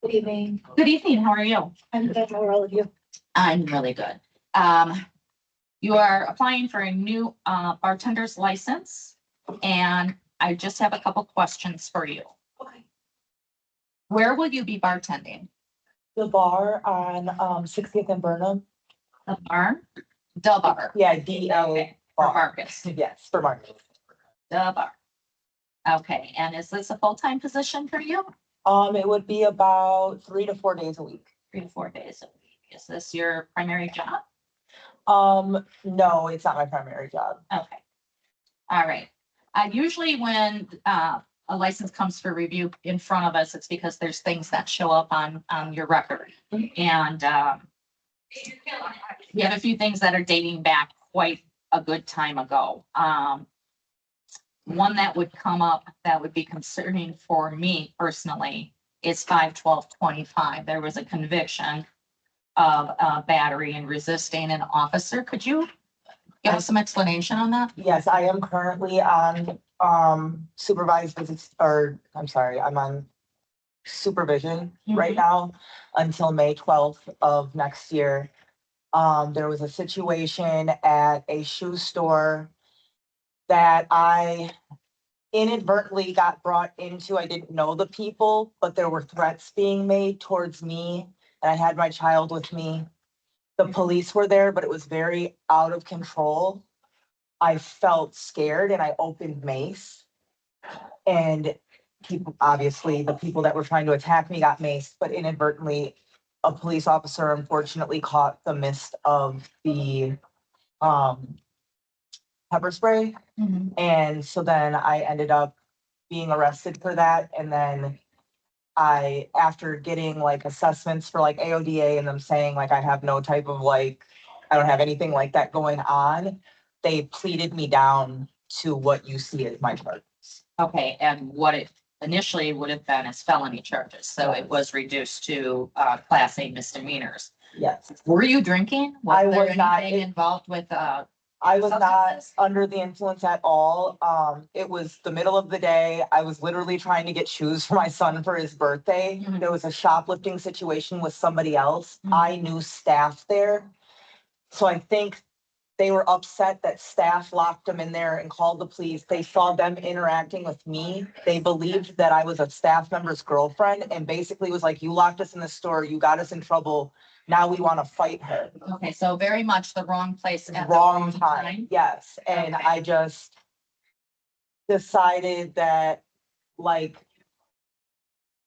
Good evening. Good evening, how are you? I'm good. How are all of you? I'm really good. You are applying for a new bartender's license, and I just have a couple questions for you. Okay. Where will you be bartending? The bar on 60th and Burnham. The bar? The bar. Yeah, D Okay, A for bar. Marcus. Yes, for Marcus. The bar. Okay, and is this a full-time position for you? It would be about 3 to 4 days a week. 3 to 4 days a week. Is this your primary job? No, it's not my primary job. Okay. All right. Usually when a license comes for review in front of us, it's because there's things that show up on your record. And we have a few things that are dating back quite a good time ago. One that would come up that would be concerning for me personally is 5/12/25. There was a conviction of battery and resisting an officer. Could you give us some explanation on that? Yes, I am currently on supervised visits, or I'm sorry, I'm on supervision right now until May 12th of next year. There was a situation at a shoe store that I inadvertently got brought into. I didn't know the people, but there were threats being made towards me, and I had my child with me. The police were there, but it was very out of control. I felt scared and I opened mace. And people, obviously, the people that were trying to attack me got maced, but inadvertently, a police officer unfortunately caught the mist of the pepper spray. Mhm. And so then I ended up being arrested for that. And then after getting like assessments for like AODA and them saying like I have no type of like, I don't have anything like that going on, they pleaded me down to what you see as my charges. Okay, and what it initially would have been is felony charges, so it was reduced to class A misdemeanors. Yes, Were you drinking? I Was there was not. anything involved with I was not substances? under the influence at all. It was the middle of the day. I was literally trying to get shoes for my son for his birthday. Mhm. There was a shoplifting situation with somebody else. Mhm. I knew staff there. So I think they were upset that staff locked them in there and called the police. They saw them interacting with me. They believed that I was a staff member's girlfriend and basically was like, you locked us in the store, you got us in trouble. Now we want to fight her. Okay, so very much the wrong place at the Wrong time. Yes. And Okay. I just decided that like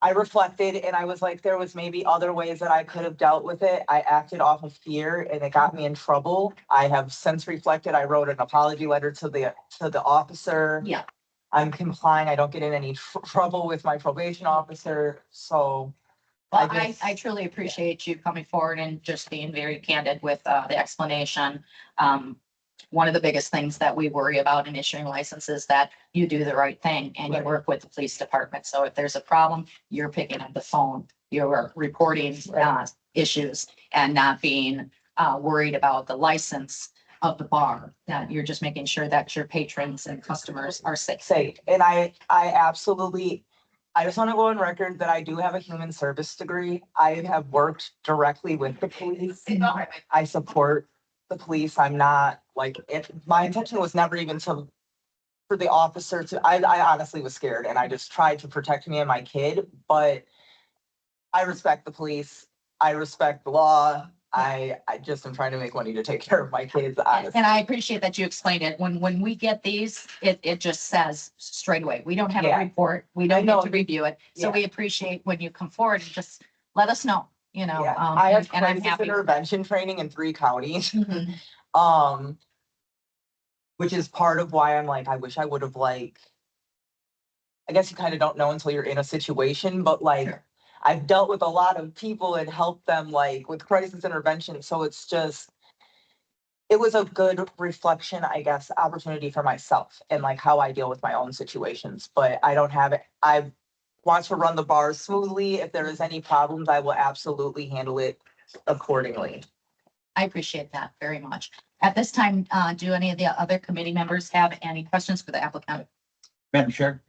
I reflected and I was like, there was maybe other ways that I could have dealt with it. I acted off of fear and it got me in trouble. I have since reflected. I wrote an apology letter to the officer. Yeah, I'm complying. I don't get in any trouble with my probation officer. So well, I I just- truly appreciate you coming forward and just being very candid with the explanation. One of the biggest things that we worry about in issuing licenses that you do the right thing and you Right. work with the police department. So if there's a problem, you're picking up the phone, you're reporting Right. issues and not being worried about the license of the bar. That you're just making sure that your patrons and customers are safe. safe. And I absolutely, I just want to go on record that I do have a human service degree. I have worked directly with the police. I support the police. I'm not like, my intention was never even for the officer to, I honestly was scared and I just tried to protect me and my kid, but I respect the police. I respect the law. I just am trying to make money to take care of my kids, honestly. And I appreciate that you explained it. When we get these, it just says straight away, we don't have a Yeah. report. We don't know. get to review it. So Yeah. we appreciate when you come forward and just let us know, you know. Yeah, I have and I'm crisis happy. intervention training in 3 counties. Mhm. Which is part of why I'm like, I wish I would have like, I guess you kind of don't know until you're in a situation, but like, Sure. I've dealt with a lot of people and helped them like with crisis intervention. So it's just, it was a good reflection, I guess, opportunity for myself and like how I deal with my own situations, but I don't have it. I want to run the bars smoothly. If there is any problems, I will absolutely handle it accordingly. I appreciate that very much. At this time, do any of the other committee members have any questions for the applicant? Madam Chair,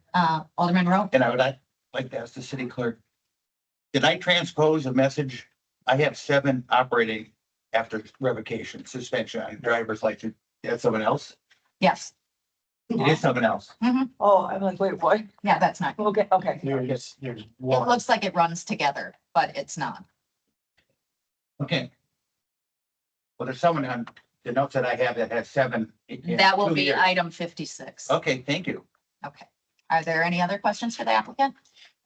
Alderman Rowe? and I would like to ask the city clerk, Did I transpose a message? I have 7 operating after revocation, suspension on driver's license. That's someone else? Yes. It is someone else. Oh, I'm like, wait, what? Yeah, that's not. Okay, okay. There's It one. looks like it runs together, but it's not. Okay. Well, there's someone on the notes that I have that has 7. in That will 2 be years. item 56. Okay, thank you. Okay. Are there any other questions for the applicant?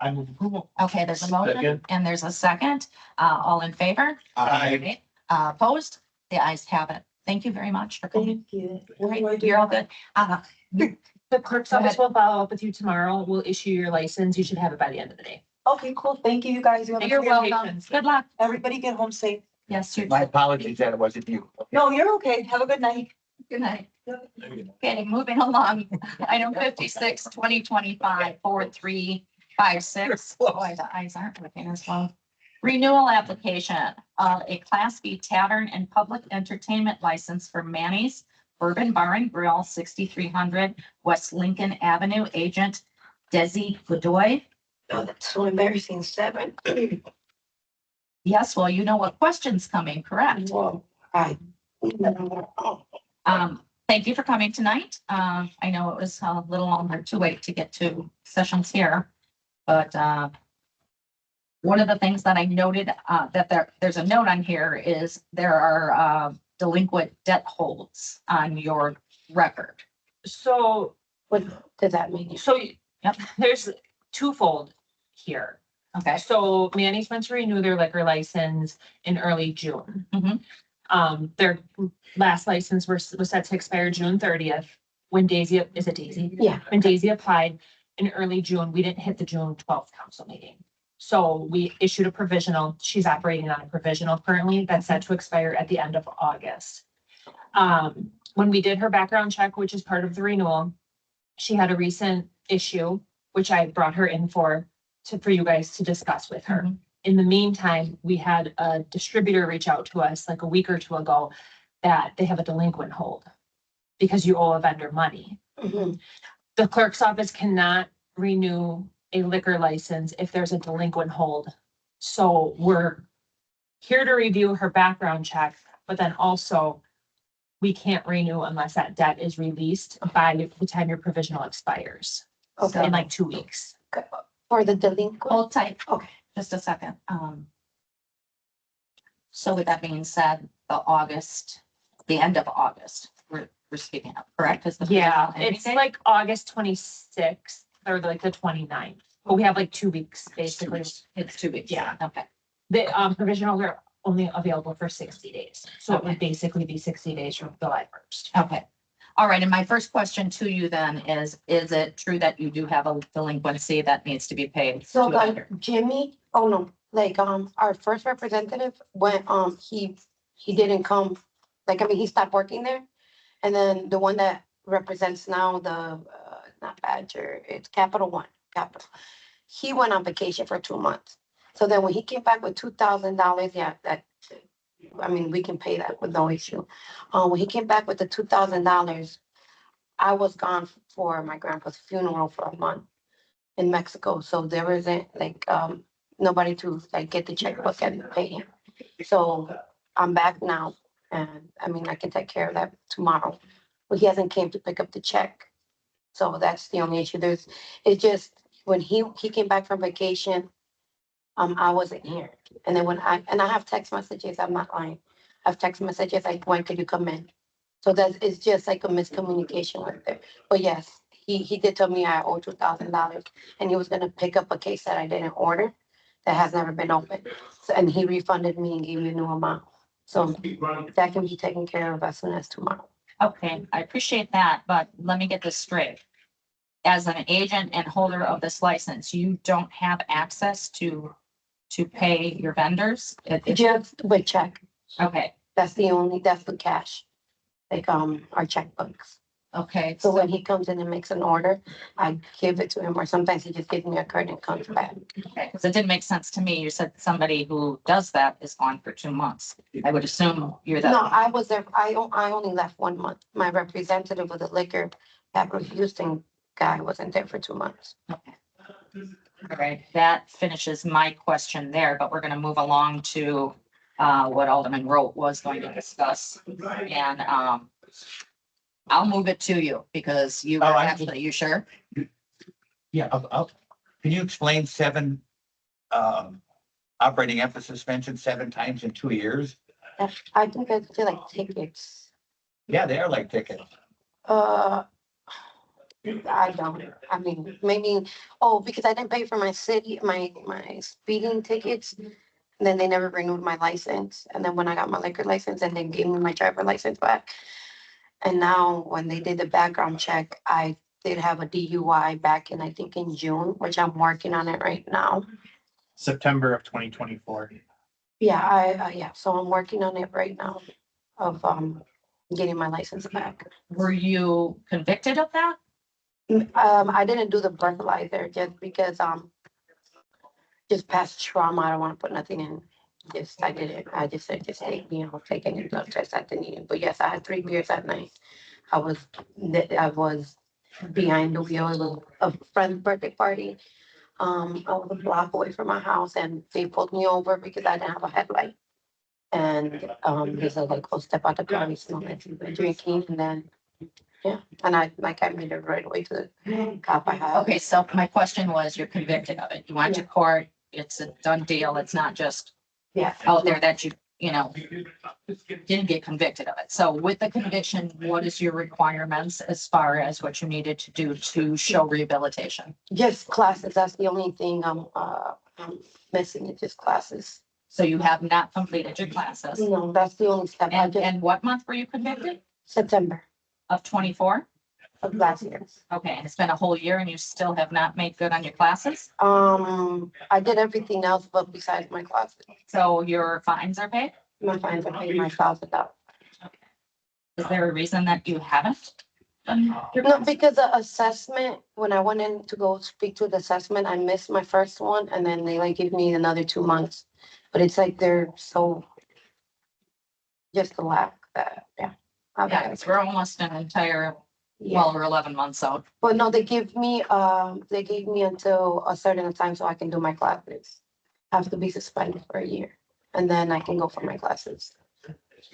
I move approval. Okay, there's a motion Second. and there's a second. All in favor? Aye. Opposed? The ayes have it. Thank you very much for coming. Thank you. Great, you're all good. The clerk's Go ahead. office will follow up with you tomorrow. We'll issue your license. You should have it by the end of the day. Okay, cool. Thank you, you guys. You have a You're great welcome. weekend. Good luck. Everybody get home safe. Yes, you. My apologies that it wasn't you. Okay. No, you're okay. Have a good night. Good night. Okay, moving along. Item 56, 2025, 4356. Boy, the eyes aren't looking as well. Renewal application, a Class B tavern and public entertainment license for Manny's Bourbon Bar and Grill, 6300 West Lincoln Avenue, agent Desi Godoy. Oh, that's so embarrassing. 7. Yes, well, you know what question's coming, correct? Whoa. Hi. Oh, Thank you for coming tonight. I know it was a little longer to wait to get to sessions here. But, one of the things that I noted, that there's a note on here is there are, delinquent debt holds on your record. So, what does that mean? Yep. there's twofold here. Okay. So Manny's went to renew their liquor license in early June. Mhm. Their last license was set to expire June 30th. When Daisy, is it Daisy? Yeah. When Daisy applied in early June, we didn't hit the June 12th council meeting. So we issued a provisional. She's operating on a provisional currently that's set to expire at the end of August. When we did her background check, which is part of the renewal, she had a recent issue, which I brought her in for you guys to discuss with her. Mhm. In the meantime, we had a distributor reach out to us like a week or two ago that they have a delinquent hold because you owe a vendor money. Mhm. The clerk's office cannot renew a liquor license if there's a delinquent hold. So we're here to review her background check, but then also we can't renew unless that debt is released by the time your provisional expires Okay. in like 2 weeks. For the delinquent? Hold tight. Okay. Just a second. So with that being said, the end of August, we're speaking of, correct? Is the Yeah, provisional it's ending date? like August 26th or like the 29th, but we have like 2 weeks basically. It's 2 weeks. Yeah. Okay. The provisionals are only available for 60 days. So it would basically be 60 days from July 1st. Okay. All right. And my first question to you then is it true that you do have a delinquency that needs to be paid? So to a vendor? Jimmy, oh no, like, our first representative, when, he didn't come, like, I mean, he stopped working there. And then the one that represents now not Badger, it's Capital One, Capital. He went on vacation for 2 months. So then when he came back with $2,000, yeah, I mean, we can pay that with no issue. When he came back with the $2,000, I was gone for my grandpa's funeral for a month in Mexico. So there wasn't like, nobody to like get the checkbook and pay him. So I'm back now and I mean, I can take care of that tomorrow. But he hasn't came to pick up the check. So that's the only issue. It's just when he came back from vacation, I wasn't here. And then I have text messages, I'm not lying. I have text messages like, when could you come in? So it's just like a miscommunication right there. But yes, he did tell me I owe $2,000 and he was gonna pick up a case that I didn't order that has never been opened. So, and he refunded me and gave me a new amount. So that can be taken care of as soon as tomorrow. Okay, I appreciate that, but let me get this straight. As an agent and holder of this license, you don't have access to pay your vendors? Just with check, Okay, that's the cash. Like, our checkbooks. okay. So when he comes in and makes an order, I give it to him, or sometimes he just gives me a card and comes back. Okay, because it didn't make sense to me. You said somebody who does that is gone for 2 months. I would assume you're No, that. I was there, I only left 1 month. My representative of the liquor, that Houston guy wasn't there for 2 months. Okay. All right, that finishes my question there, but we're gonna move along to what Alderman Rote was going to discuss. And I'll move it to you because you Oh, are I- actually, you sure? Yeah, can you explain seven, operating after suspension 7 times in 2 years? I think it's like tickets. Yeah, they are like tickets. Uh, I don't, I mean, maybe, oh, because I didn't pay for my my speeding tickets. Then they never renewed my license. And then when I got my liquor license and they gave me my driver license back. And now when they did the background check, I did have a DUI back in, I think in June, which I'm working on it right now. September of 2024. Yeah, yeah, so I'm working on it right now of, getting my license back. Were you convicted of that? I didn't do the breathalyzer just because, just past trauma, I don't want to put nothing in. Just, I did it. I just said, just take, take any blood test at the need. But yes, I had 3 beers that night. I was behind the wheel of a friend's birthday party. I was a block away from my house and they pulled me over because I didn't have a headlight. And, he said like, oh, step out the car, and smell like you were drinking. And then, yeah, and I made it right away to the cop I have. Okay, so my question was, you're convicted of it. You went to court. It's a done deal. It's not just Yeah. out there that you didn't get convicted of it. So with the conviction, what is your requirements as far as what you needed to do to show rehabilitation? Just classes, that's the only thing I'm missing, is just classes. So you have not completed your classes. No, that's the only step. I And, just, and what month were you convicted? September Of 24? of last year. Okay, and it's been a whole year and you still have not made good on your classes? I did everything else but besides my classes. So your fines are paid? My fines are paid, my $1,000. Is there a reason that you haven't? done your No, classes? because the assessment, when I went in to go speak to the assessment, I missed my first one and then they like give me another 2 months. But it's like they're so, just the lack that, yeah. Yeah, because we're almost an entire, Yeah, well, we're 11 months out. but no, they gave me until a certain time so I can do my classes. I have to be suspended for a year and then I can go for my classes.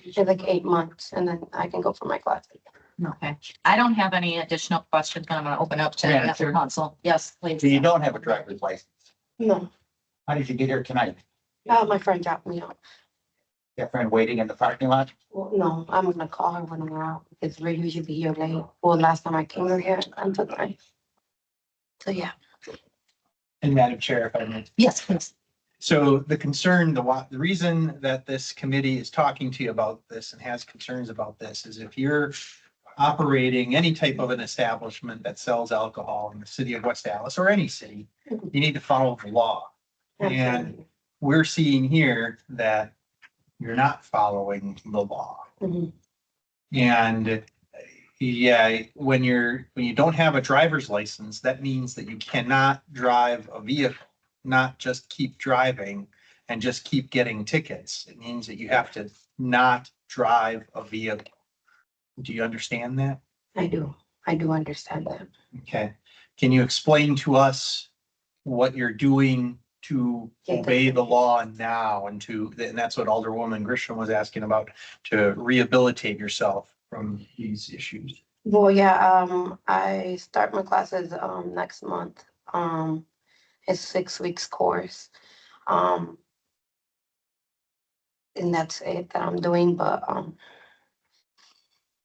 It's like 8 months and then I can go for my classes. Okay, I don't have any additional questions, but I'm gonna open up to Madam after Chair. council. Yes, please. So you don't have a driver's license. No, How did you get here tonight? my friend dropped me off. Got a friend waiting in the parking lot? Well, no, I'm in the car when I'm out because we usually here late. Well, last time I came over here until 9. So yeah. And Madam Chair, if I may. Yes, please. So the concern, the reason that this committee is talking to you about this and has concerns about this is if you're operating any type of an establishment that sells alcohol in the city of West Allis or any city, you need to follow the law. And Absolutely. we're seeing here that you're not following the law. Mhm. And yeah, when you don't have a driver's license, that means that you cannot drive a vehicle, not just keep driving and just keep getting tickets. It means that you have to not drive a vehicle. Do you understand that? I do understand that. Okay. Can you explain to us what you're doing to obey the law now and that's what Alderwoman Grisham was asking about, to rehabilitate yourself from these issues? Well, yeah, I start my classes, next month. It's 6 weeks course. And that's it that I'm doing, but,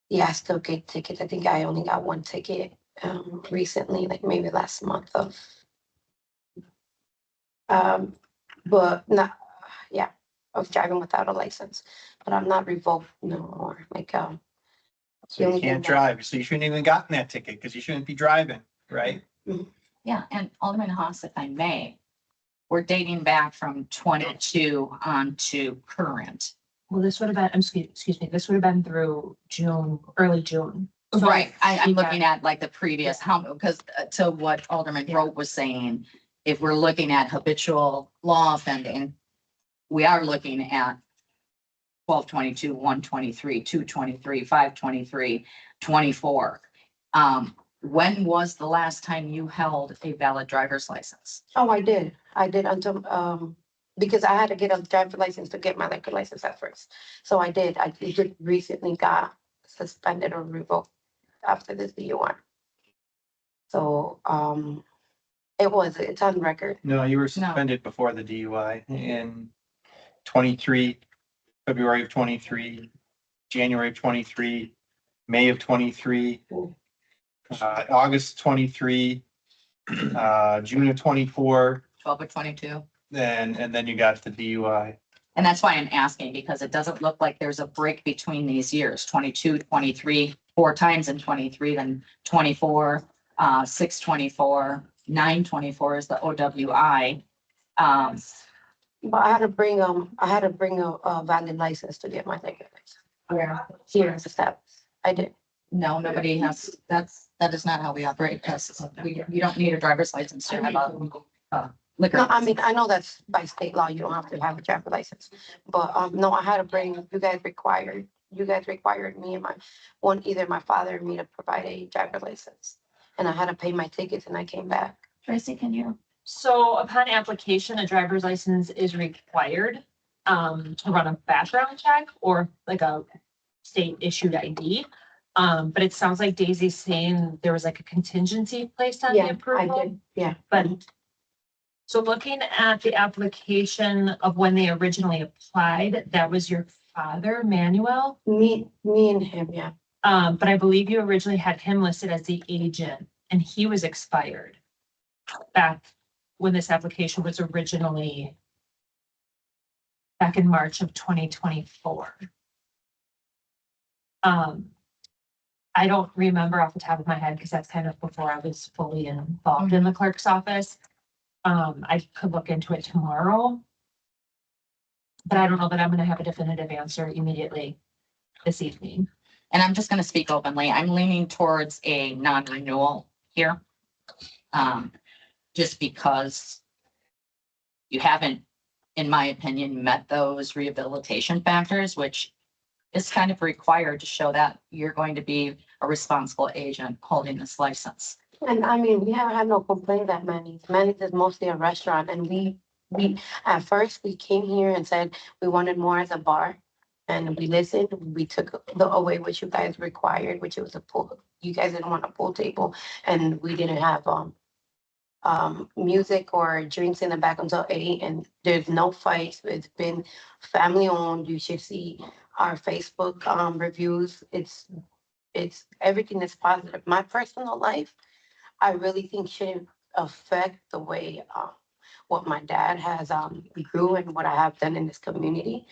yeah, I still get tickets. I think I only got 1 ticket, recently, like maybe last month but not, yeah, of driving without a license, but I'm not revoked no more, like, So you can't drive, so you shouldn't even gotten that ticket because you shouldn't be driving, right? Yeah, and Alderman Haas, if I may, we're dating back from 22 on to current. Well, this would have been, excuse me, this would have been through June, early June. So Right, I'm she looking at like the previous, because to what Alderman Rowe was saying, if we're looking at habitual law offending, we are looking at 1222, 123, 223, 523, 24. when was the last time you held a valid driver's license? Oh, I did until, because I had to get a driver's license to get my liquor license at first. So I did, I just recently got suspended or revoked after this DUI. So, it's on record. No, you were suspended before the DUI in 23, February of 23, January of 23, May of 23, August 23, June of 24, 12 or 22? and then you got the DUI. And that's why I'm asking, because it doesn't look like there's a break between these years, 22, 23, 4 times in 23, then 24, 624, 924 is the OWI. But I had to bring a valid license to get my liquor license. Where? Here is the steps. I did. No, nobody has, that is not how we operate. You don't need a driver's license to have a liquor. No, I mean, I know that's by state law, you don't have to have a driver's license, but, no, I had to bring, you guys required me and either my father or me to provide a driver's license. And I had to pay my tickets and I came back. Tracy, can you? So upon application, a driver's license is required to run a background check or like a state issued ID. But it sounds like Daisy's saying there was like a contingency placed on the Yeah, I approval. did, yeah. But so looking at the application of when they originally applied, that was your father, Manuel. Me and him, yeah. But I believe you originally had him listed as the agent and he was expired back when this application was originally back in March of 2024. I don't remember off the top of my head because that's kind of before I was fully involved in the clerk's office. I could look into it tomorrow. But I don't know that I'm gonna have a definitive answer immediately this evening. And I'm just gonna speak openly. I'm leaning towards a non-renewal here. Just because you haven't, in my opinion, met those rehabilitation factors, which is kind of required to show that you're going to be a responsible agent holding this license. And I mean, we haven't had no complaint at Manny's. Manny's is mostly a restaurant and we, at first, we came here and said we wanted more as a bar. And we listened, we took away what you guys required, which was a pool. You guys didn't want a pool table and we didn't have, music or drinks in the back until 8 and there's no fights. It's been family owned. You should see our Facebook, reviews. It's everything is positive. My personal life, I really think shouldn't affect the way, what my dad has, grew and what I have done in this community.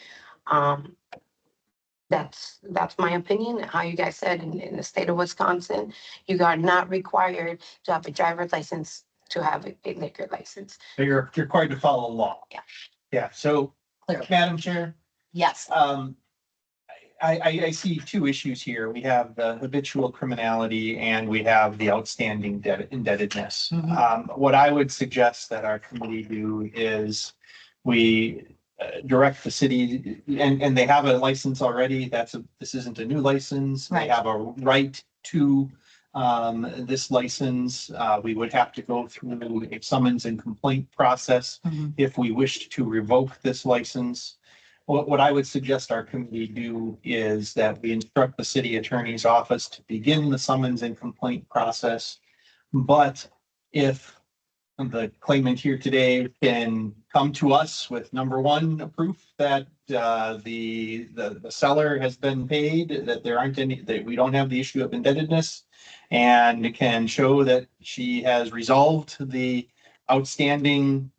That's my opinion. How you guys said in the state of Wisconsin, you are not required to have a driver's license to have a liquor license. So you're required to follow law. Yeah. Yeah, so, Clearly. Madam Chair, Yes. I see 2 issues here. We have the habitual criminality and we have the outstanding indebtedness. What I would suggest that our committee do is we direct the city, and they have a license already. This isn't a new license. They Right. have a right to this license. We would have to go through a summons and complaint process Mhm. if we wished to revoke this license. What I would suggest our committee do is that we instruct the city attorney's office to begin the summons and complaint process. But if the claimant here today can come to us with number one, proof that the seller has been paid, that there aren't any, that we don't have the issue of indebtedness, and can show that she has resolved the outstanding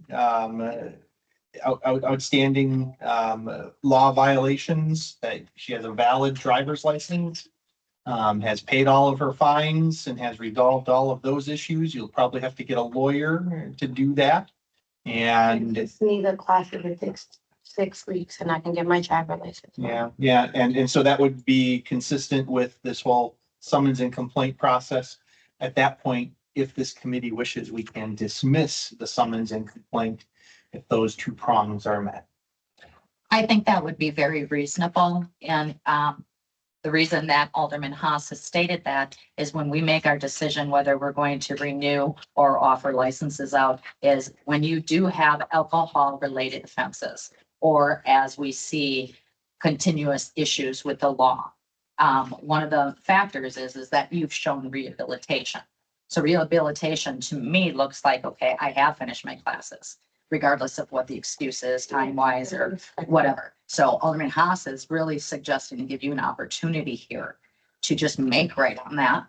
law violations, that she has a valid driver's license, has paid all of her fines and has resolved all of those issues. You'll probably have to get a lawyer to do that. I And just need a class if it takes 6 weeks and I can get my driver's license. yeah, and so that would be consistent with this whole summons and complaint process. At that point, if this committee wishes, we can dismiss the summons and complaint if those 2 prongs are met. I think that would be very reasonable. And The reason that Alderman Haas has stated that is when we make our decision whether we're going to renew or offer licenses out is when you do have alcohol related offenses, or as we see continuous issues with the law. One of the factors is that you've shown rehabilitation. So rehabilitation to me looks like, okay, I have finished my classes, regardless of what the excuse is, time wise or whatever. So Alderman Haas is really suggesting to give you an opportunity here to just make right on that,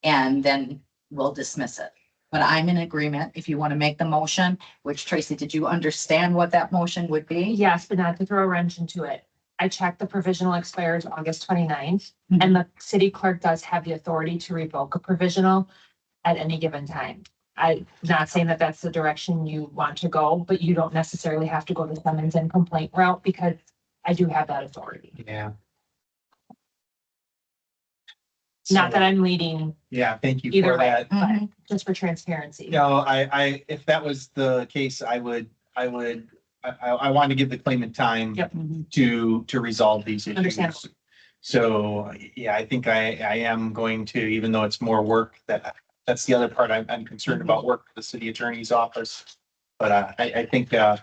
and then we'll dismiss it. But I'm in agreement if you want to make the motion, which Tracy, did you understand what that motion would be? Yes, but not to throw a wrench into it. I checked, the provisional expires August 29th, and the city clerk does have the authority to revoke a provisional at any given time. I'm not saying that that's the direction you want to go, but you don't necessarily have to go the summons and complaint route, because I do have that authority. Yeah. Not that I'm leading Yeah, thank you either for way, that. but just for transparency. No, if that was the case, I want to give the claimant time Yep. to resolve these issues. Understandable. So, yeah, I think I am going to, even though it's more work, that's the other part. I'm concerned about work for the city attorney's office. But I think, yeah,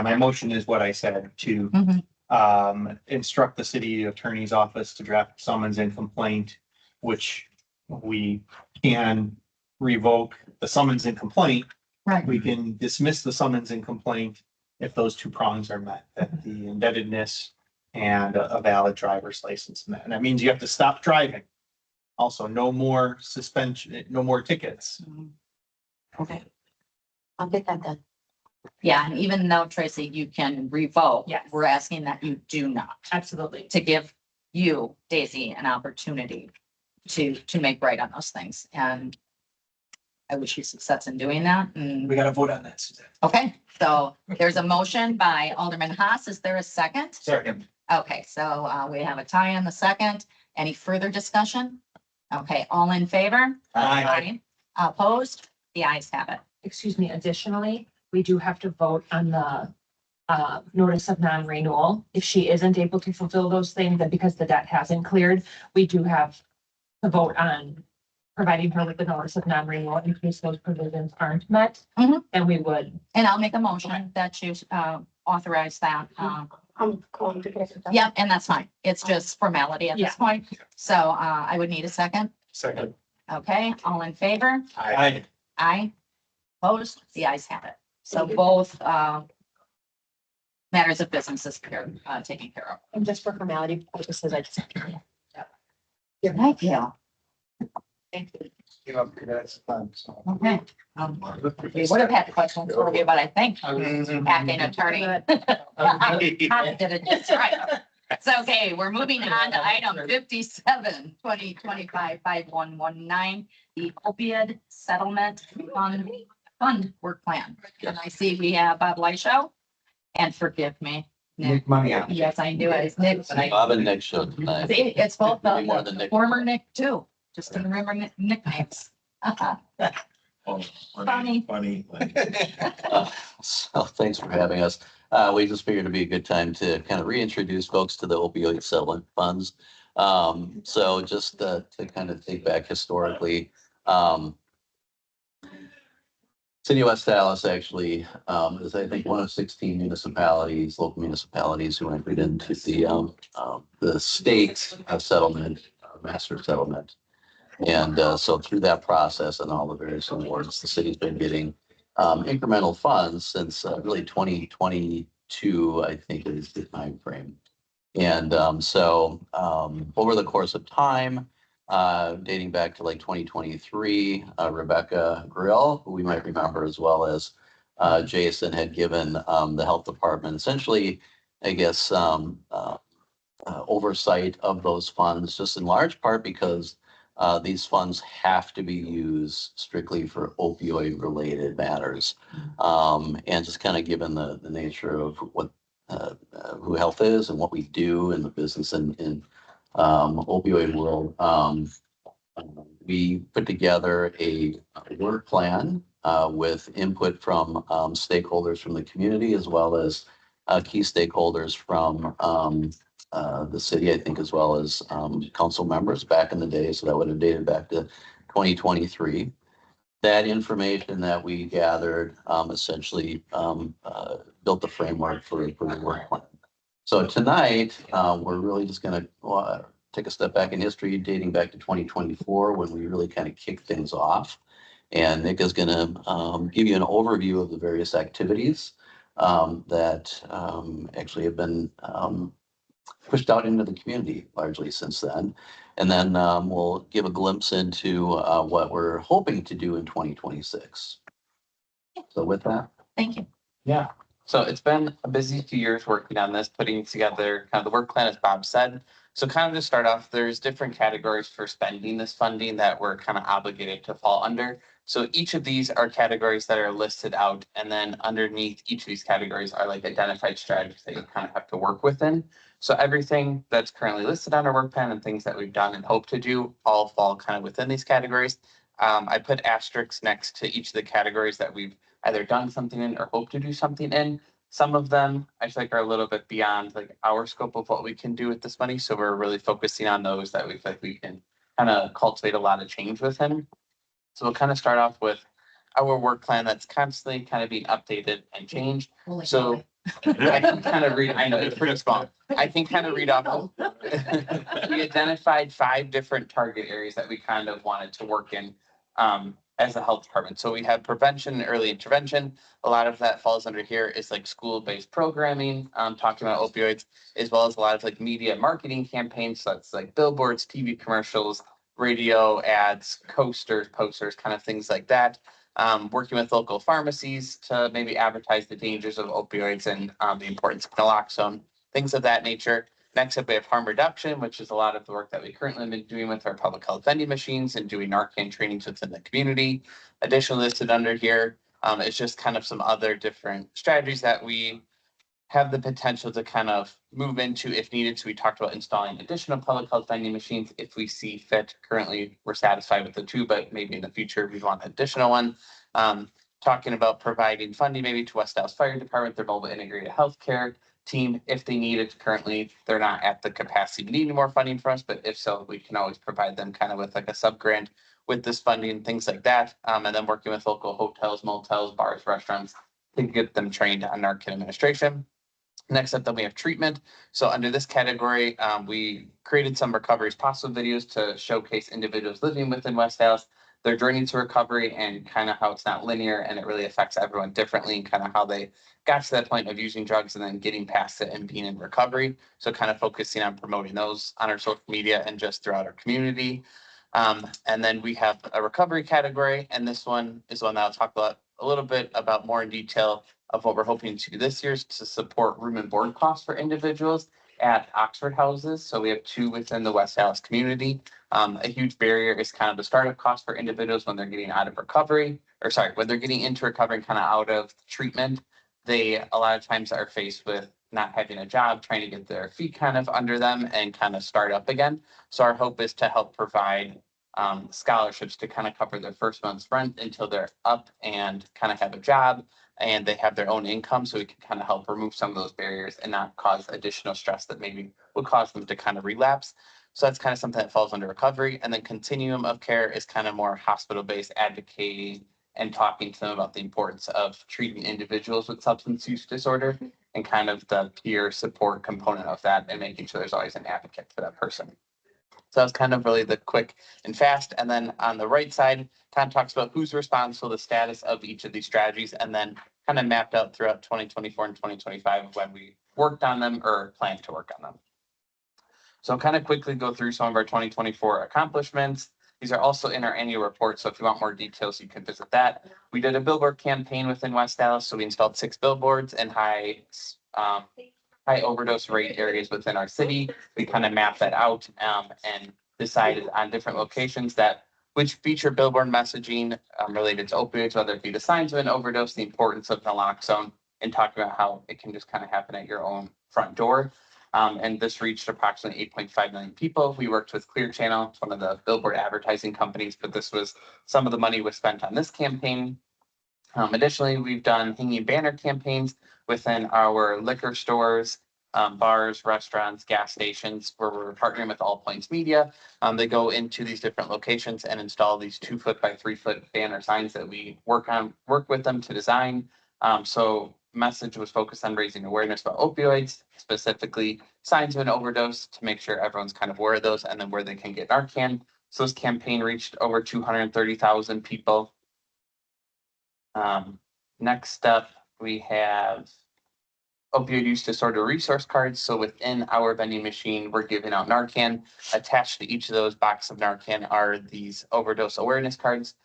my motion is what I said, to instruct the city attorney's office to draft summons and complaint, which we can revoke the summons and complaint. Right. We can dismiss the summons and complaint if those two prongs are met, that the indebtedness and a valid driver's license. And that means you have to stop driving. Also, no more suspension, no more tickets. Okay. I'll get that done. Yeah, and even though Tracy, you can revoke, Yes. we're asking that you do not, Absolutely. to give you, Daisy, an opportunity to make right on those things. And I wish you success in doing that. And, We gotta vote on that, Suzanne. okay, so there's a motion by Alderman Haas. Is there a second? Second. Okay, so we have a tie on the second. Any further discussion? Okay, all in favor? Aye. Opposed? The ayes have it. Excuse me, additionally, we do have to vote on the notice of non-renewal. If she isn't able to fulfill those things, then because the debt hasn't cleared, we do have to vote on providing her with the notice of non-renewal in case those provisions aren't met. Mhm. And we would, And I'll make a motion that you authorize that. I'm going to get it done. Yeah, and that's fine. It's just formality at this Yeah. point. So I would need a second. Second. Okay, all in favor? Aye. Aye. Opposed? The ayes have it. So both matters of business is taken care of. and just for formality purposes, I just. Thank you. Thank you. Okay. We would have had questions for you, but I think acting attorney. Connie did it just right. It's okay. We're moving on to item 57, 2025-5119, the opioid settlement fund work plan. And I see we have Bob Leishow, and forgive me, Nick. Yes, I knew it was Nick, but Bob and Nick showed tonight. see, it's both Maybe more than the Nick. former Nick too. Just to remember nicknames. Funny. Funny. So thanks for having us. We just figured it'd be a good time to kind of reintroduce folks to the opioid settlement funds. So just to kind of think back historically, City of West Allis actually is, I think, one of 16 municipalities, local municipalities who entered into the state settlement, master settlement. And so through that process and all the various awards, the city's been getting incremental funds since really 2022, I think is the time frame. And so over the course of time, dating back to like 2023, Rebecca Grill, who we might remember, as well as Jason, had given the health department essentially, I guess, oversight of those funds, just in large part because these funds have to be used strictly for opioid related matters. And just kind of given the nature of what who health is and what we do in the business in opioid world, we put together a work plan with input from stakeholders from the community, as well as key stakeholders from the city, I think, as well as council members back in the day. So that would have dated back to 2023. That information that we gathered essentially built the framework for the work plan. So tonight, we're really just going to take a step back in history, dating back to 2024, when we really kind of kicked things off. And Nick is going to give you an overview of the various activities that actually have been pushed out into the community largely since then. And then we'll give a glimpse into what we're hoping to do in 2026. So with that. Thank you. Yeah, so it's been a busy few years working on this, putting together kind of the work plan, as Bob said. So kind of to start off, there's different categories for spending this funding that we're kind of obligated to fall under. So each of these are categories that are listed out, and then underneath each of these categories are like identified strategies that you kind of have to work within. So everything that's currently listed on our work plan and things that we've done and hope to do all fall kind of within these categories. I put asterisks next to each of the categories that we've either done something in or hope to do something in. Some of them I feel like are a little bit beyond like our scope of what we can do with this money. So we're really focusing on those that we feel like we can kind of cultivate a lot of change within. So we'll kind of start off with our work plan that's constantly kind of being updated and changed. So I can kind of read, I know it's pretty small. I can kind of read off. We identified 5 different target areas that we kind of wanted to work in as a health department. So we have prevention and early intervention. A lot of that falls under here is like school-based programming, talking about opioids, as well as a lot of like media marketing campaigns. So that's like billboards, TV commercials, radio ads, coasters, posters, kind of things like that. Working with local pharmacies to maybe advertise the dangers of opioids and the importance of naloxone, things of that nature. Next up, we have harm reduction, which is a lot of the work that we currently have been doing with our public health vending machines and doing Narcan trainings within the community. Additionally listed under here is just kind of some other different strategies that we have the potential to kind of move into if needed. So we talked about installing additional public health vending machines if we see fit. Currently, we're satisfied with the 2, but maybe in the future we want an additional one. Talking about providing funding maybe to West Dallas Fire Department, their mobile integrated healthcare team, if they need it. Currently, they're not at the capacity to need more funding from us, but if so, we can always provide them kind of with like a sub grant with this funding, things like that. And then working with local hotels, motels, bars, restaurants to get them trained on Narcan administration. Next up, then we have treatment. So under this category, we created some recovery is possible videos to showcase individuals living within West Dallas, their journey to recovery, and kind of how it's not linear and it really affects everyone differently, and kind of how they got to that point of using drugs and then getting past it and being in recovery. So kind of focusing on promoting those on our social media and just throughout our community. And then we have a recovery category, and this one is one that I'll talk about a little bit about more in detail of what we're hoping to do this year is to support room and board costs for individuals at Oxford houses. So we have 2 within the West Dallas community. A huge barrier is kind of the startup cost for individuals when they're getting out of recovery, or sorry, when they're getting into recovery and kind of out of treatment. They a lot of times are faced with not having a job, trying to get their feet kind of under them and kind of start up again. So our hope is to help provide scholarships to kind of cover their first month's rent until they're up and kind of have a job and they have their own income, so we can kind of help remove some of those barriers and not cause additional stress that maybe would cause them to kind of relapse. So that's kind of something that falls under recovery. And then continuum of care is kind of more hospital-based, advocating and talking to them about the importance of treating individuals with substance use disorder and kind of the peer support component of that and making sure there's always an advocate for that person. So that's kind of really the quick and fast. And then on the right side, kind of talks about who's responsible, the status of each of these strategies, and then kind of mapped out throughout 2024 and 2025 when we worked on them or planned to work on them. So I'll kind of quickly go through some of our 2024 accomplishments. These are also in our annual report, so if you want more details, you can visit that. We did a billboard campaign within West Dallas, so we installed 6 billboards in high overdose rate areas within our city. We kind of mapped that out and decided on different locations that which feature billboard messaging related to opioids, whether it be the signs of an overdose, the importance of naloxone, and talking about how it can just kind of happen at your own front door. And this reached approximately 8.5 million people. We worked with Clear Channel, it's one of the billboard advertising companies, but this was some of the money was spent on this campaign. Additionally, we've done hanging banner campaigns within our liquor stores bars, restaurants, gas stations, where we're partnering with All Points Media. They go into these different locations and install these 2 foot by 3 foot banner signs that we work with them to design. So message was focused on raising awareness about opioids, specifically signs of an overdose, to make sure everyone's kind of aware of those and then where they can get Narcan. So this campaign reached over 230,000 people. Next up, we have opioid use disorder resource cards. So within our vending machine, we're giving out Narcan. Attached to each of those boxes of Narcan are these overdose awareness cards,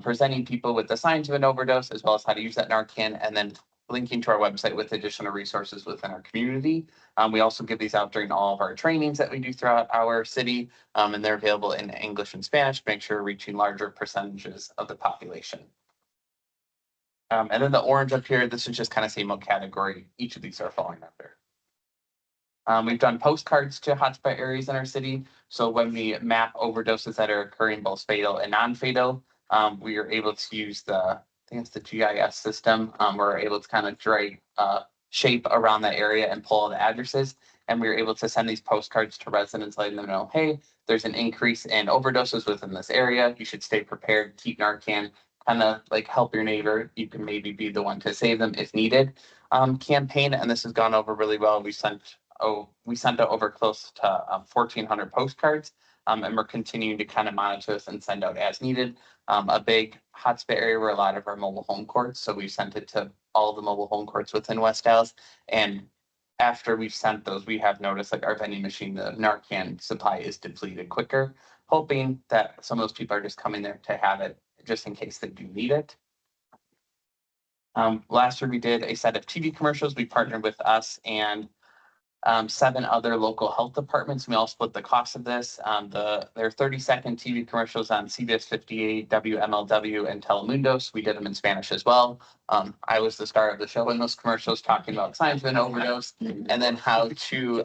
presenting people with the signs of an overdose, as well as how to use that Narcan, and then linking to our website with additional resources within our community. We also give these out during all of our trainings that we do throughout our city, and they're available in English and Spanish to make sure we're reaching larger percentages of the population. And then the orange up here, this is just kind of same old category each of these are falling under. We've done postcards to hotspot areas in our city. So when we map overdoses that are occurring both fatal and non-fatal, we are able to use I think it's the GIS system. We're able to kind of drag shape around that area and pull all the addresses. And we were able to send these postcards to residents, letting them know, hey, there's an increase in overdoses within this area. You should stay prepared, keep Narcan, kind of like help your neighbor. You can maybe be the one to save them if needed. Campaign, and this has gone over really well. We sent out over close to 1,400 postcards, and we're continuing to kind of monitor this and send out as needed. A big hotspot area where a lot of our mobile home courts, so we sent it to all the mobile home courts within West Dallas. And after we've sent those, we have noticed like our vending machine, the Narcan supply is depleted quicker, hoping that some of those people are just coming there to have it just in case they do need it. Last year we did a set of TV commercials. We partnered with us and 7 other local health departments. We all split the cost of this. Their 30-second TV commercials on CBS 58, WMLW, and Telemundo. We did them in Spanish as well. I was the star of the show in those commercials, talking about signs of an overdose and then how to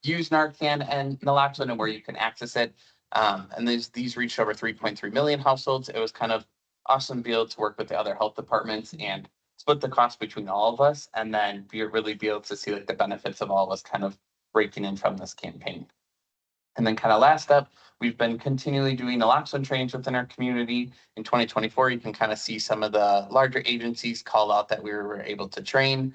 use Narcan and naloxone and where you can access it. And these reached over 3.3 million households. It was kind of awesome to be able to work with the other health departments and split the cost between all of us, and then really be able to see like the benefits of all of us kind of breaking in from this campaign. And then kind of last up, we've been continually doing naloxone trainings within our community. In 2024, you can kind of see some of the larger agencies call out that we were able to train.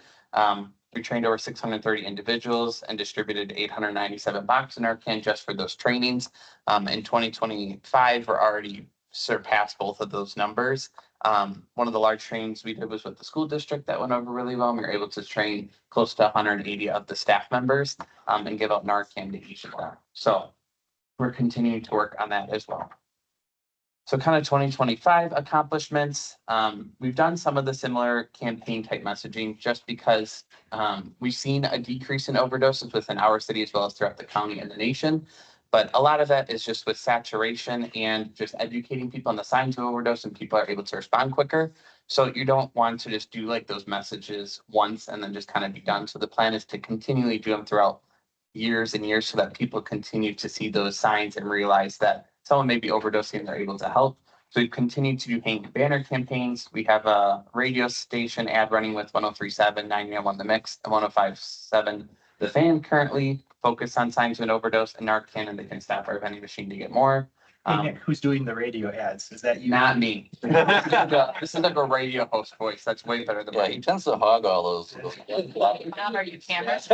We trained over 630 individuals and distributed 897 boxes in Narcan just for those trainings. In 2025, we're already surpassed both of those numbers. One of the large trainings we did was with the school district that went over really well. We were able to train close to 180 of the staff members and give out Narcan to each of them. So we're continuing to work on that as well. So kind of 2025 accomplishments. We've done some of the similar campaign type messaging just because we've seen a decrease in overdoses within our city as well as throughout the county and the nation. But a lot of that is just with saturation and just educating people on the signs of overdose, and people are able to respond quicker. So you don't want to just do like those messages once and then just kind of be done. So the plan is to continually do them throughout years and years so that people continue to see those signs and realize that someone may be overdosing and they're able to help. So we've continued to do hang banner campaigns. We have a radio station ad running with 103.7, 991 The Mix, and 105.7 The Fan currently, focused on signs of an overdose and Narcan, and they can stop our vending machine to get more. Hey, Nick, who's doing the radio ads? Is that you? Not me. This is like a radio host voice. That's way better than Yeah, he mine. tends to hog all those. Now are you cameras?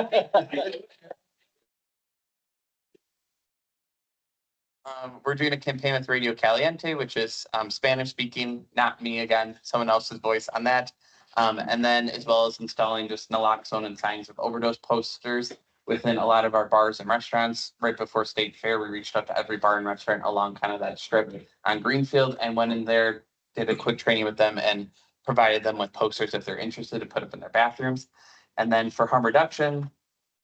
We're doing a campaign with Radio Caliente, which is Spanish speaking, not me again, someone else's voice on that. And then as well as installing just naloxone and signs of overdose posters within a lot of our bars and restaurants. Right before State Fair, we reached out to every bar and restaurant along kind of that strip on Greenfield and went in there, did a quick training with them and provided them with posters if they're interested to put up in their bathrooms. And then for harm reduction,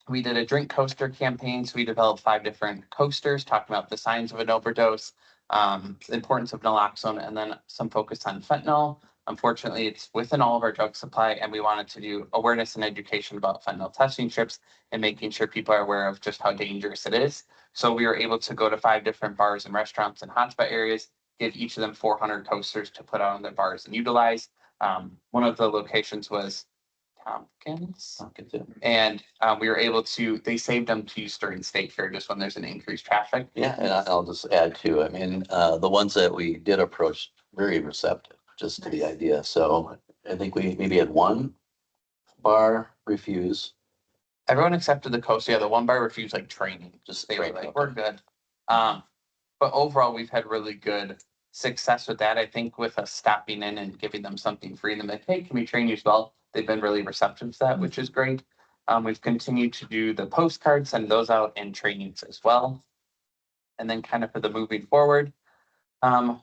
we did a drink coaster campaign. So we developed 5 different coasters talking about the signs of an overdose, the importance of naloxone, and then some focus on fentanyl. Unfortunately, it's within all of our drug supply, and we wanted to do awareness and education about fentanyl testing strips and making sure people are aware of just how dangerous it is. So we were able to go to 5 different bars and restaurants and hotspot areas, give each of them 400 coasters to put out on their bars and utilize. One of the locations was Tompkins. I'll get to- And we were able to, they saved them to use during state fair just when there's an increased traffic. Yeah, and I'll just add too, I mean, the ones that we did approach, very receptive, just to the idea. So I think we maybe had one bar refuse. Everyone accepted the coast. Yeah, the one bar refused like training. Just They were training, like, we're good. But overall, we've had really good success with that. I think with us stopping in and giving them something free, and them like, hey, can we train you as well? They've been really receptive to that, which is great. We've continued to do the postcards, send those out and trainings as well. And then kind of for the moving forward,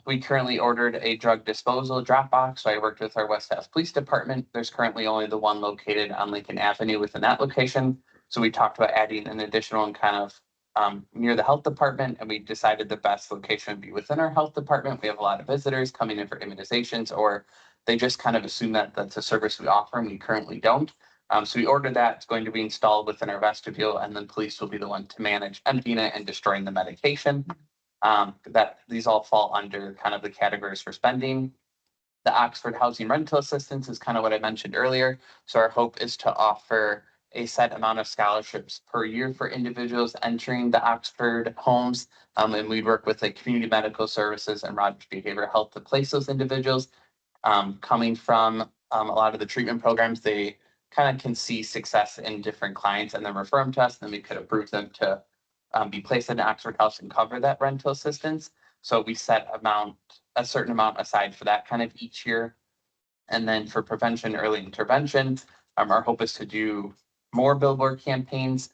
we currently ordered a drug disposal drop box. So I worked with our West Dallas Police Department. There's currently only the one located on Lincoln Avenue within that location. So we talked about adding an additional one kind of near the health department, and we decided the best location would be within our health department. We have a lot of visitors coming in for immunizations, or they just kind of assume that that's a service we offer, and we currently don't. So we ordered that. It's going to be installed within our vestibule, and then police will be the one to manage emptying it and destroying the medication. That these all fall under kind of the categories for spending. The Oxford Housing Rental Assistance is kind of what I mentioned earlier. So our hope is to offer a set amount of scholarships per year for individuals entering the Oxford homes. And we'd work with like community medical services and Rogers Behavioral Health to place those individuals. Coming from a lot of the treatment programs, they kind of can see success in different clients and then refer them to us, and then we could approve them to be placed in an Oxford house and cover that rental assistance. So we set a certain amount aside for that kind of each year. And then for prevention, early intervention, our hope is to do more billboard campaigns,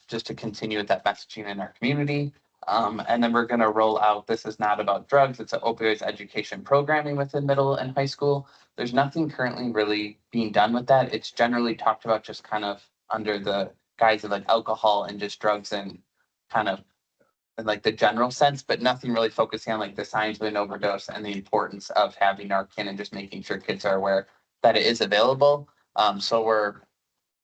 just to continue with that messaging in our community. And then we're gonna roll out, this is not about drugs, it's an opioids education programming within middle and high school. There's nothing currently really being done with that. It's generally talked about just kind of under the guise of like alcohol and just drugs and kind of in like the general sense, but nothing really focusing on like the signs of an overdose and the importance of having Narcan and just making sure kids are aware that it is available. So we're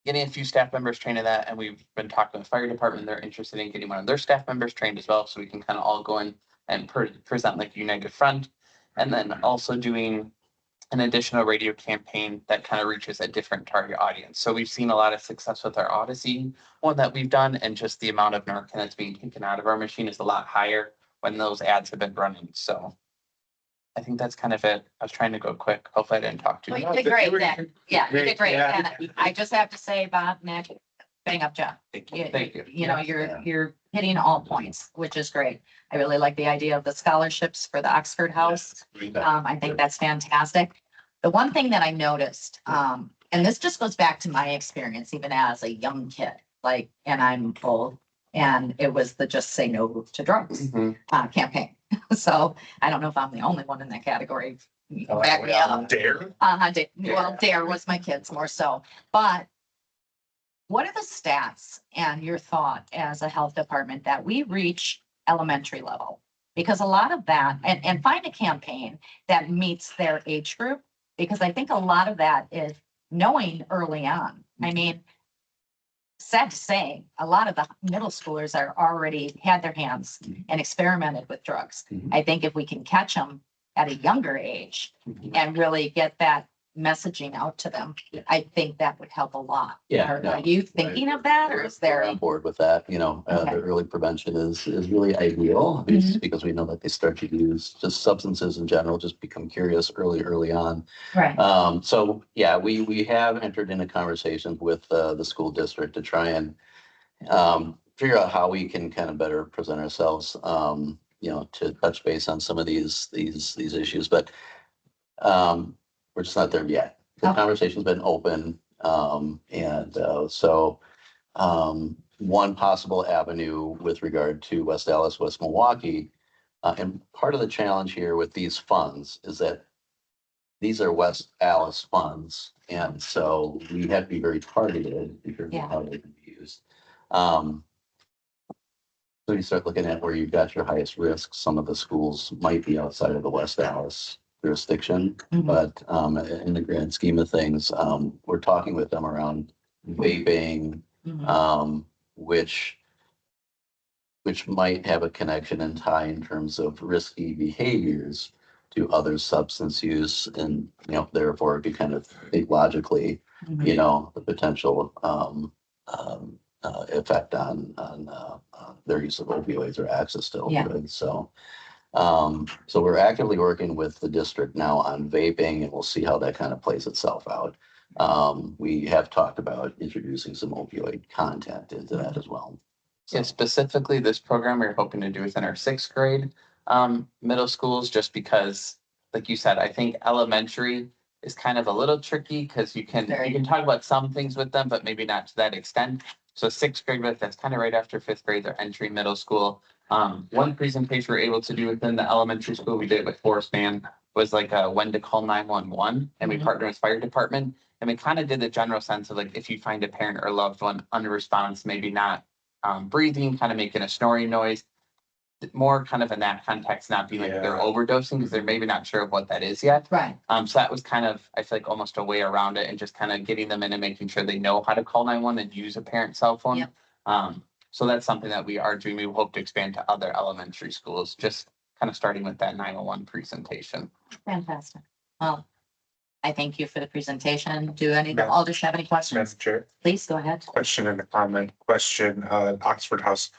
getting a few staff members trained in that, and we've been talking with the fire department. They're interested in getting one of their staff members trained as well, so we can kind of all go in and present like a united front. And then also doing an additional radio campaign that kind of reaches a different target audience. So we've seen a lot of success with our Odyssey one that we've done, and just the amount of Narcan that's being taken out of our machine is a lot higher when those ads have been running. So I think that's kind of it. I was trying to go quick. Hopefully I didn't talk too Well, much. you did great, Nick. Yeah, you did great. Yeah. And I just have to say, Bob, Nick, bang up job. Thank you. You know, Yeah. you're hitting all points, which is great. I really like the idea of the scholarships for the Oxford House. I think that's fantastic. The one thing that I noticed, and this just goes back to my experience, even as a young kid, like, and I'm old, and it was the Just Say No to Drugs Mhm. campaign. So I don't know if I'm the only one in that category. You can Oh, back me up. Dare? Well, Dare was my kids more so, but what are the stats and your thought as a health department that we reach elementary level? Because a lot of that, and find a campaign that meets their age group, because I think a lot of that is knowing early on. I mean, sad to say, a lot of the middle schoolers are already had their hands and experimented with drugs. Mhm. I think if we can catch them at a younger age Mhm. and really get that messaging out to them, Yeah. I think that would help a lot. Yeah, Are no, are you thinking of that, or is We're there? on board with that, you know, Okay. the early prevention is really ideal. Because we know that they start to use just substances in general, just become curious early on. Right. So, yeah, we have entered into conversations with the school district to try and figure out how we can kind of better present ourselves, you know, to touch base on some of these issues, but we're just not there yet. The Okay. conversation's been open, so one possible avenue with regard to West Allis, West Milwaukee, and part of the challenge here with these funds is that these are West Allis funds, and so we have to be very targeted in terms Yeah. of how they can be used. So you start looking at where you've got your highest risk, some of the schools might be outside of the West Allis jurisdiction. Mhm. But in the grand scheme of things, we're talking with them around vaping, Mhm. which might have a connection and tie in terms of risky behaviors to other substance use, and you know, therefore, if you kind of think logically, you know, the potential, effect on, their use of opioids or access to Yeah. opioids. So we're actively working with the district now on vaping, and we'll see how that kind of plays itself out. We have talked about introducing some opioid content into that as well. Yeah, specifically this program we're hoping to do within our sixth grade middle schools, just because, like you said, I think elementary is kind of a little tricky because you can talk about some things with them, but maybe not to that extent. So sixth grade, but that's kind of right after fifth grade, they're entering middle school. One presentation we're able to do within the elementary school, we did with Forest Band, was like when to call 911, and we partnered with fire department. And we kind of did the general sense of like, if you find a parent or loved one under response, maybe not breathing, kind of making a snoring noise, more kind of in that context, not being like they're overdosing because they're maybe not sure of what that is yet. Right. So that was kind of, I feel like almost a way around it, and just kind of getting them in and making sure they know how to call 911 and use a parent's cell phone. Yep. So that's something that we are doing. We hope to expand to other elementary schools, just kind of starting with that 911 presentation. Fantastic. Well, I thank you for the presentation. Do any, Madam- Alders have any questions? Madam Chair, Please go ahead. question and a comment. Question, Oxford House.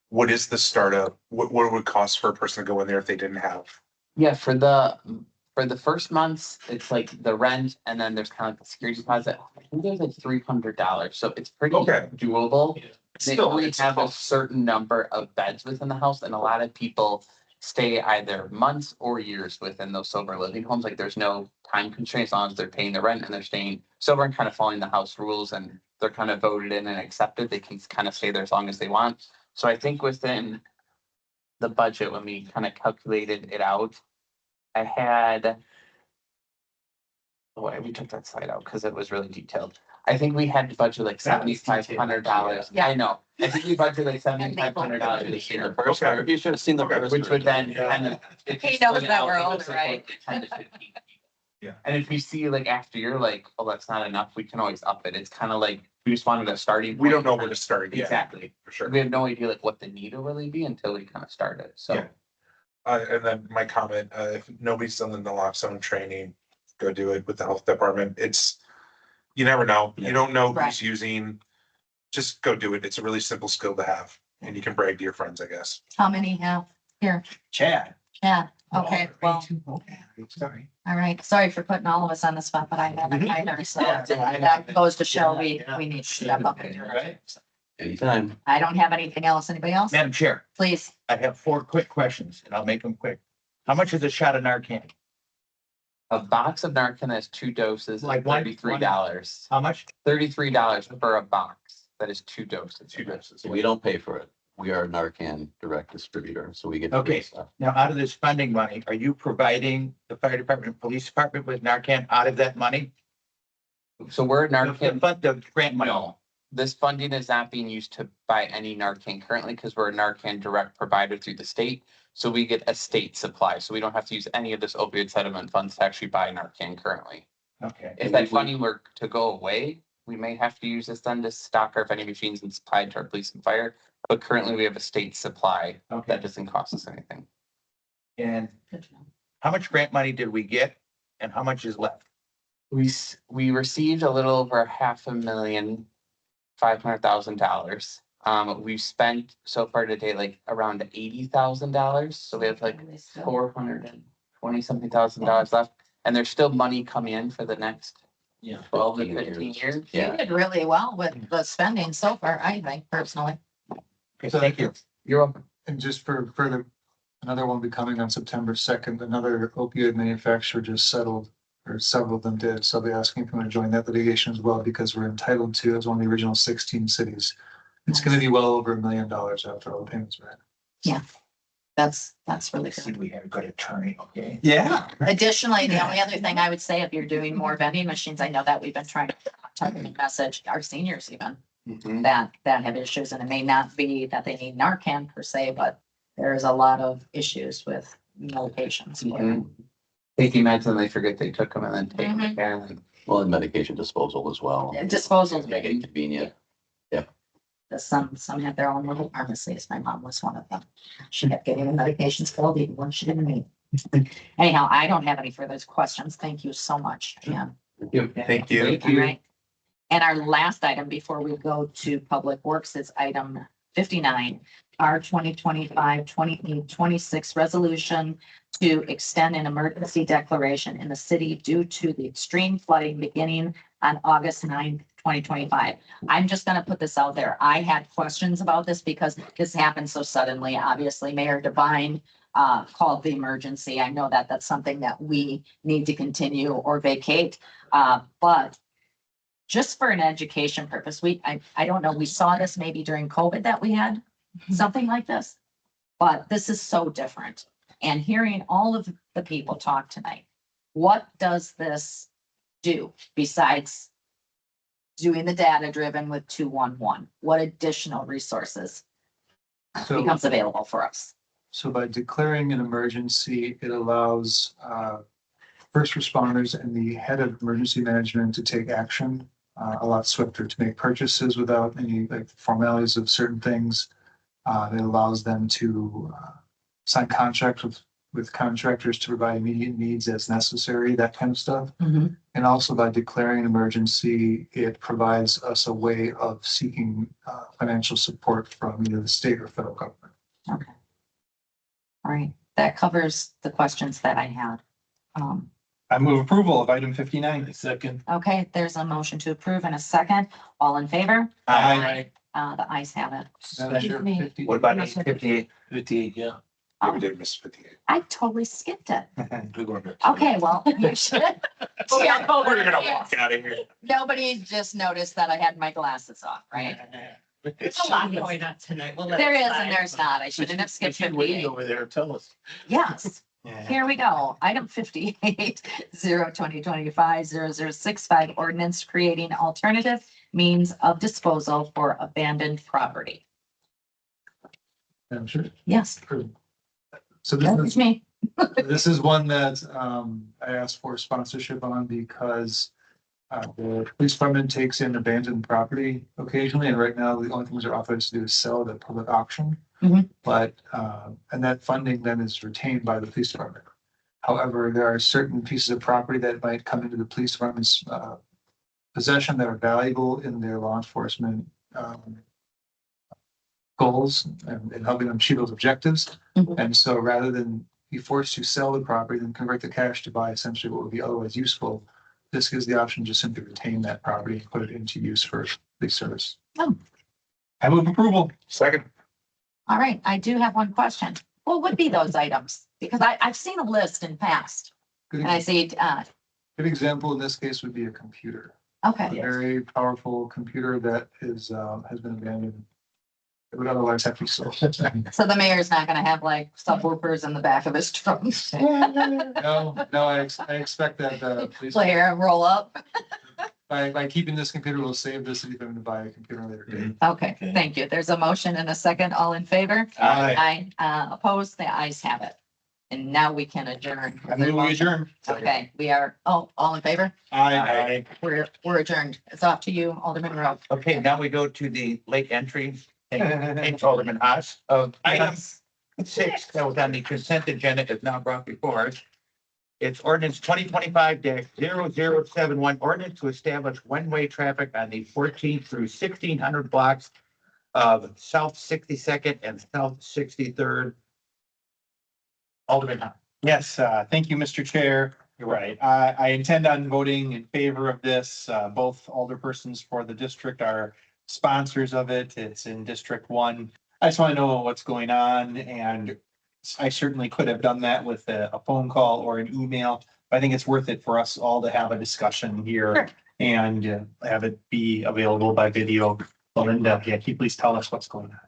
What is the startup? What would it cost for a person to go in there if they didn't have? Yeah, for the first months, it's like the rent, and then there's kind of like the security deposit. I think there's like $300, so it's pretty Okay. doable. They Still, only it's have a close. certain number of beds within the house, and a lot of people stay either months or years within those sober living homes. Like there's no time constraint as long as they're paying the rent and they're staying sober and kind of following the house rules, and they're kind of voted in and accepted. They can kind of stay there as long as they want. So I think within the budget, when we kind of calculated it out, I had, oh, we took that slide out because it was really detailed. I think we had to budget like $7,500. Yeah. I know. I think we budgeted like $7,500 this year. Okay. You should have seen the first. Which would then kind of. if you He knows split it that out, we're it older, was like right? 10 to 15. Yeah. And if you see like after you're like, oh, that's not enough, we can always up it. It's kind of like, we just wanted a starting. We don't point. know where to start yet, Exactly. for sure. We have no idea like what the need will really be until we kind of start it. So. Yeah. And then my comment, if nobody's done the naloxone training, go do it with the health department. It's, you never know. You don't know Right. who's using. Just go do it. It's a really simple skill to have, and you can brag to your friends, I guess. How many have here? Chad. Yeah, okay, well, Sorry. all right. Sorry for putting all of us on the spot, but I haven't either, so that goes to show we need to step up and do it. Right. Anytime. I don't have anything else. Anybody else? Madam Chair, Please. I have 4 quick questions and I'll make them quick. How much is a shot of Narcan? A box of Narcan has 2 doses, Like like one- $33. How much? $33 for a box. That is 2 doses. 2 doses. So we don't pay for it. We are a Narcan direct distributor, so we get. the Okay. stuff. Now, out of this funding money, are you providing the fire department and police department with Narcan out of that money? So we're The Narcan. fund, the grant money? No, this funding is not being used to buy any Narcan currently because we're a Narcan direct provider through the state. So we get a state supply. So we don't have to use any of this opioid settlement funds to actually buy Narcan currently. Okay. If that funding were to go away, we may have to use this then to stock our vending machines and supply to our police and fire. But currently we have a state supply Okay. that doesn't cost us anything. And how much grant money did we get and how much is left? We received a little over $500,000. We've spent so far today like around $80,000. So we have like $420-something left. And there's still money coming in for the next 12 to 15 years. You Yeah. did really well with the spending so far, I think personally. Okay, thank you. You're welcome. And just for further, another one will be coming on September 2nd. Another opioid manufacturer just settled, or several of them did. So they're asking if we want to join that litigation as well, because we're entitled to, as one of the original 16 cities. It's going to be well over $1 million after all the payments are in. That's really See, good. we had a good attorney, okay? Yeah. Additionally, the only other thing I would say, if you're doing more vending machines, I know that we've been trying to message our seniors even that have issues, and it may not be that they need Narcan per se, but there's a lot of issues with medications. Taking meds and they forget they took them and then take them again. Well, and medication disposal as well. Disposal. Make it convenient. Some have their own little pharmacies. My mom was one of them. She kept getting the medications filled even when she didn't need. Anyhow, I don't have any further questions. Thank you so much. Yeah. Thank you. All right. And our last item before we go to Public Works is item 59, our 2025-26 resolution to extend an emergency declaration in the city due to the extreme flooding beginning on August 9th, 2025. I'm just gonna put this out there. I had questions about this because this happened so suddenly. Obviously, Mayor Devine called the emergency. I know that that's something that we need to continue or vacate. But just for an education purpose, I don't know, we saw this maybe during COVID that we had something like this. But this is so different. And hearing all of the people talk tonight, what does this do besides doing the data driven with 211? What additional resources So, becomes available for us? so by declaring an emergency, it allows first responders and the head of emergency management to take action a lot swifter, to make purchases without any like formalities of certain things. It allows them to sign contracts with contractors to provide immediate needs as necessary, that kind of stuff. Mhm. And also by declaring an emergency, it provides us a way of seeking financial support from either the state or federal government. Okay. All right, that covers the questions that I had. I move approval of item 59. Second. Okay, there's a motion to approve in a second. All in favor? Aye. The ayes have it. Madam Chair, me. 50 What about 858? 58, yeah. Yeah, we did miss 58. I totally skipped it. We're going back. Okay, well, you should. We're gonna walk out of here. Nobody just noticed that I had my glasses off, right? There's a lot going on tonight. We'll let There it is slide. and there's not. I shouldn't have skipped 58. Over there, tell us. Yes, here we go. Item 58, 2025-0065, ordinance creating alternative means of disposal for abandoned property. Madam Chair. Yes, So that's this is, me. this is one that I asked for sponsorship on because the police department takes in abandoned property occasionally, and right now the only things they're authorized to do is sell it at public auction. Mhm. But, and that funding then is retained by the police department. However, there are certain pieces of property that might come into the police department's possession that are valuable in their law enforcement goals and helping them achieve those objectives. Mhm. And so rather than be forced to sell the property and convert the cash to buy essentially what would be otherwise useful, this gives the option to just simply retain that property and put it into use for police service. I move approval. Second. All right, I do have one question. What would be those items? Because I've seen a list in past Good and I see, good example in this case would be a computer, a okay, very powerful computer that is, has been abandoned. It would otherwise have to be sold. so the mayor's not gonna have like subwoofers in the back of his truck. No, I expect that, police, Player roll up. by keeping this computer, will save the city from having to buy a computer later date. Okay, thank you. There's a motion and a second. All in favor? Aye. Opposed? The ayes have it. And now we can adjourn. I move we adjourn. Okay, we are, all in favor? Aye. We're adjourned. It's off to you, Alderman Rowe. Okay, now we go to the late entries. Thanks, Alderman Haas. Item 6 that was on the consent agenda is now brought before us. It's ordinance 2025-0071, ordinance to establish one-way traffic on the 14th through 1600 blocks of South 62nd and South 63rd. Alderman Haas. Yes, thank you, Mr. Chair. You're right. I intend on voting in favor of this. Both alderpersons for the district are sponsors of it. It's in District 1. I just want to know what's going on, and I certainly could have done that with a phone call or an email. But I think it's worth it for us all to have a discussion here Sure. and have it be available by video. Linda, can you please tell us what's going on?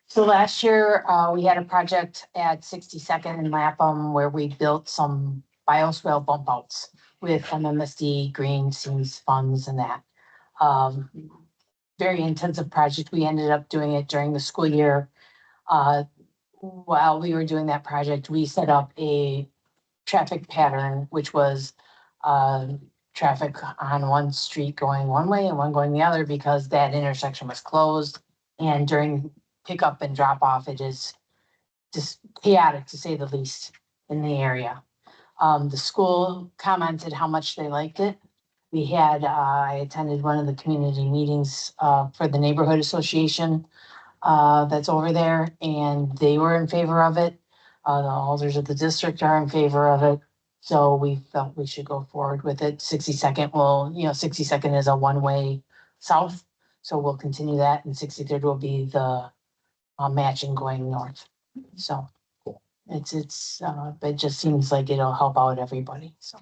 So last year, we had a project at 62nd and Lapham where we built some bioswale bump outs with MMSD green seams funds and that. Very intensive project. We ended up doing it during the school year. While we were doing that project, we set up a traffic pattern, which was traffic on one street going one way and one going the other because that intersection was closed. And during pickup and drop off, it is just chaotic to say the least in the area. The school commented how much they liked it. I attended one of the community meetings, for the neighborhood association, that's over there, and they were in favor of it. The alders of the district are in favor of it. So we felt we should go forward with it. 62nd will, 62nd is a one-way south. So we'll continue that, and 63rd will be the matching going north. So it just seems like it'll help out everybody, so.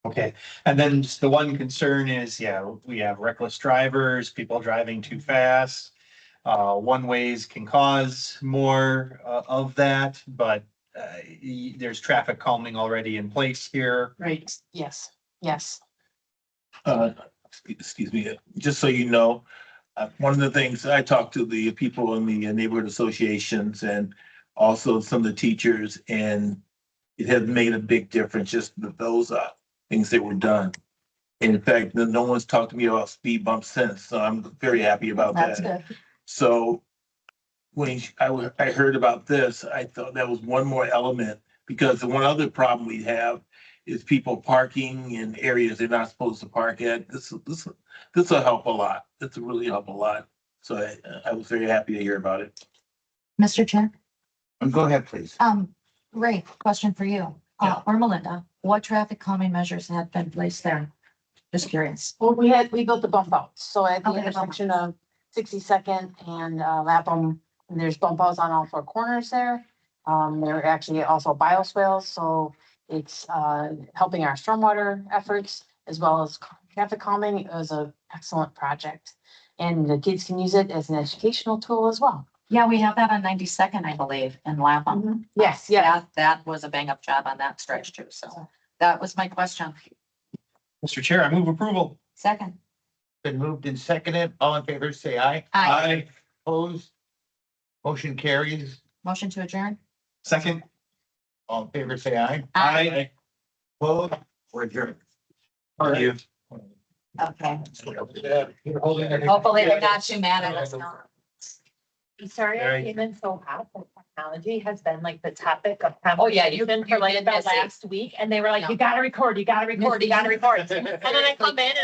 Okay, and then just the one concern is, yeah, we have reckless drivers, people driving too fast. One ways can cause more of that, but there's traffic calming already in place here. Right. Yes, yes. Excuse me, just so you know, one of the things I talked to the people in the neighborhood associations and also some of the teachers, and it has made a big difference, just those things that were done. In fact, no one's talked to me about speed bumps since, so I'm very happy about that. That's good. So when I heard about this, I thought that was one more element, because the one other problem we have is people parking in areas they're not supposed to park at. This will help a lot. This will really help a lot. So I was very happy to hear about it. Mr. Chair, Go ahead, please. Ray, question for you, or Melinda, what traffic calming measures have been placed there? Just curious. Well, we built the bump outs. So at the Okay, the bump intersection of 62nd and Lapham, there's bump outs on all four corners there. There are actually also bioswales, so it's helping our stormwater efforts as well as traffic calming. It was an excellent project. And the kids can use it as an educational tool as well. Yeah, we have that on 92nd, I believe, in Lapham. Yes, yeah. That was a bang up job on that stretch too. So that was my question. Mr. Chair, I move approval. Second. Been moved and seconded. All in favor, say aye. Aye. Opposed? Motion carries. Motion to adjourn? Second. All in favor, say aye. Aye. Opposed? We're adjourned. Thank you. Okay. You're holding it. Hopefully they're not too mad at us now. I'm sorry I Right. came in so hot, but technology has been like the topic of Oh, yeah, you- conversation for you've like been the busy. last week, and they were like, No. you gotta record, you gotta record, you gotta record. And then I come in and